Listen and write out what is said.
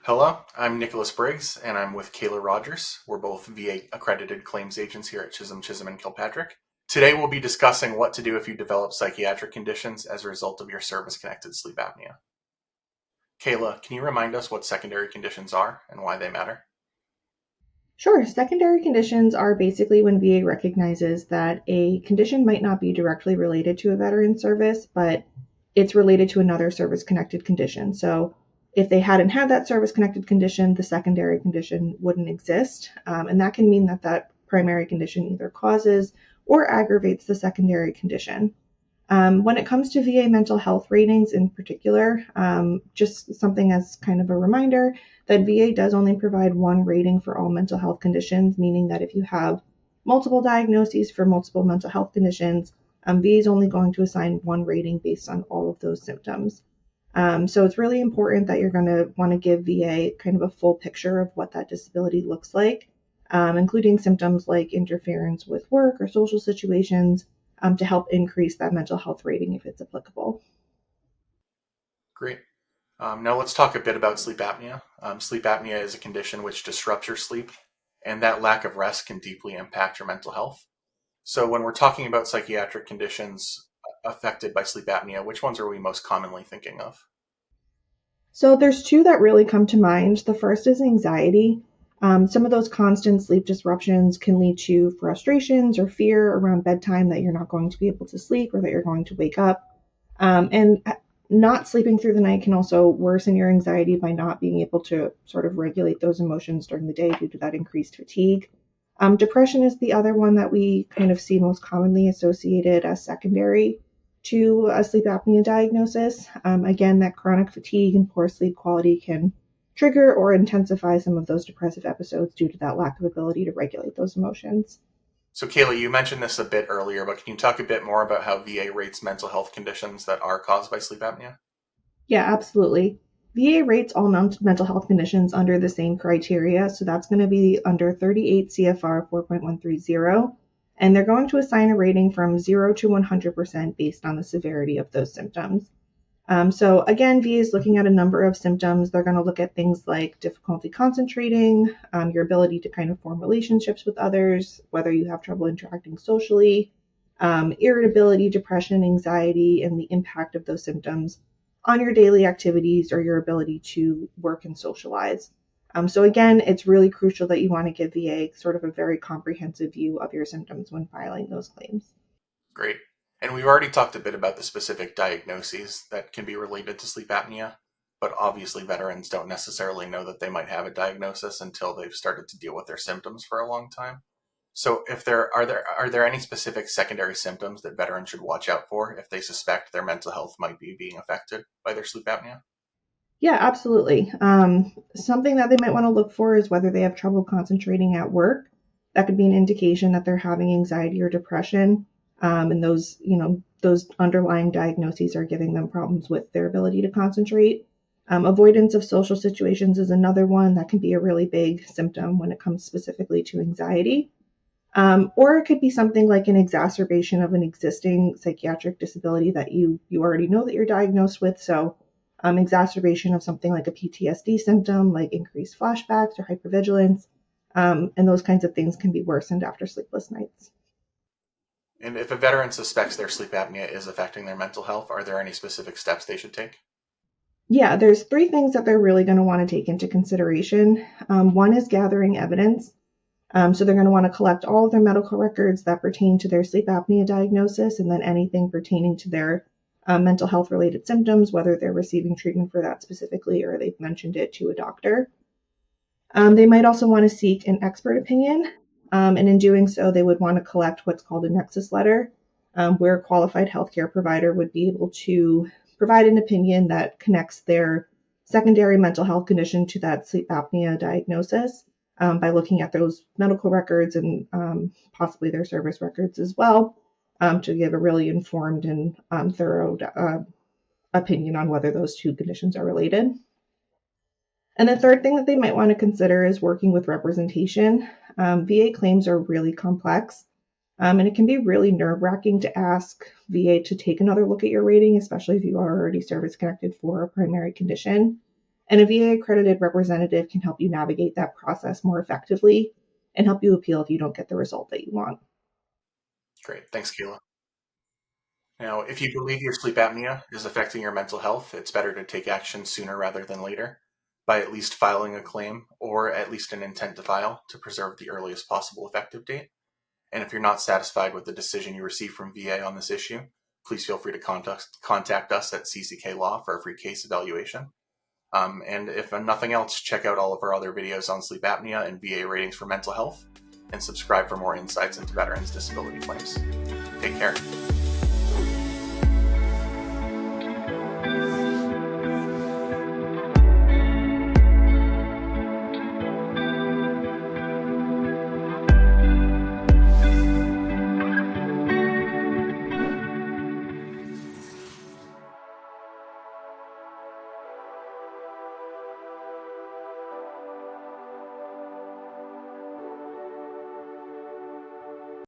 Hello, I'm Nicholas Briggs, and I'm with Kayla Rogers. We're both VA accredited claims agents here at Chisholm, and Kilpatrick. Today, we'll be discussing what to do if you develop psychiatric conditions as a result of your service-connected sleep apnea. Kayla, can you remind us what secondary conditions are and why they matter? Sure. Secondary conditions are basically when VA recognizes that a condition might not be directly related to a veteran's service, but it's related to another service-connected condition. So if they hadn't had that service-connected condition, the secondary condition wouldn't exist. And that can mean that that primary condition either causes or aggravates the secondary condition. When it comes to VA mental health ratings in particular, just something as kind of a reminder that VA does only provide one rating for all mental health conditions, meaning that if you have multiple diagnoses for multiple mental health conditions, VA is only going to assign one rating based on all of those symptoms. So it's really important that you're going to want to give VA kind of a full picture of what that disability looks like, including symptoms like interference with work or social situations, to help increase that mental health rating if it's applicable. Great. Now let's talk a bit about sleep apnea. Sleep apnea is a condition which disrupts your sleep, and that lack of rest can deeply impact your mental health. So when we're talking about psychiatric conditions affected by sleep apnea, which ones are we most commonly thinking of? So there's two that really come to mind. The first is anxiety. Some of those constant sleep disruptions can lead to frustrations or fear around bedtime that you're not going to be able to sleep or that you're going to wake up. And not sleeping through the night can also worsen your anxiety by not being able to sort of regulate those emotions during the day due to that increased fatigue. Depression is the other one that we kind of see most commonly associated as secondary to a sleep apnea diagnosis. Again, that chronic fatigue and poor sleep quality can trigger or intensify some of those depressive episodes due to that lack of ability to regulate those emotions. So, Kayla, you mentioned this a bit earlier, but can you talk a bit more about how VA rates mental health conditions that are caused by sleep apnea? Yeah, absolutely. VA rates all mental health conditions under the same criteria. So that's going to be under 38 CFR 4.130. And they're going to assign a rating from 0 to 100% based on the severity of those symptoms. So again, VA is looking at a number of symptoms. They're going to look at things like difficulty concentrating, your ability to kind of form relationships with others, whether you have trouble interacting socially, irritability, depression, anxiety, and the impact of those symptoms on your daily activities or your ability to work and socialize. So again, it's really crucial that you want to give VA sort of a very comprehensive view of your symptoms when filing those claims. Great. And we've already talked a bit about the specific diagnoses that can be related to sleep apnea, but obviously veterans don't necessarily know that they might have a diagnosis until they've started to deal with their symptoms for a long time. So if there any specific secondary symptoms that veterans should watch out for if they suspect their mental health might be being affected by their sleep apnea? Yeah, absolutely. Something that they might want to look for is whether they have trouble concentrating at work. That could be an indication that they're having anxiety or depression. And those underlying diagnoses are giving them problems with their ability to concentrate. Avoidance of social situations is another one that can be a really big symptom when it comes specifically to anxiety. Or it could be something like an exacerbation of an existing psychiatric disability that you already know that you're diagnosed with. So exacerbation of something like a PTSD symptom, like increased flashbacks or hypervigilance, and those kinds of things can be worsened after sleepless nights. And if a veteran suspects their sleep apnea is affecting their mental health, are there any specific steps they should take? Yeah, there's three things that they're really going to want to take into consideration. One is gathering evidence. So they're going to want to collect all of their medical records that pertain to their sleep apnea diagnosis and then anything pertaining to their mental health related symptoms, whether they're receiving treatment for that specifically or they've mentioned it to a doctor. They might also want to seek an expert opinion, and in doing so, they would want to collect what's called a nexus letter, where a qualified healthcare provider would be able to provide an opinion that connects their secondary mental health condition to that sleep apnea diagnosis, by looking at those medical records and possibly their service records as well, to give a really informed and thorough opinion on whether those two conditions are related. And the third thing that they might want to consider is working with representation. VA claims are really complex, and it can be really nerve-wracking to ask VA to take another look at your rating, especially if you are already service-connected for a primary condition. And a VA accredited representative can help you navigate that process more effectively and help you appeal if you don't get the result that you want. Great. Thanks, Keela. Now, if you believe your sleep apnea is affecting your mental health, it's better to take action sooner rather than later by at least filing a claim or at least an intent to file to preserve the earliest possible effective date. And if you're not satisfied with the decision you receive from VA on this issue, please feel free to contact us at CCK Law for a free case evaluation. And if nothing else, check out all of our other videos on sleep apnea and VA ratings for mental health, and subscribe for more insights into veterans' disability claims. Take care.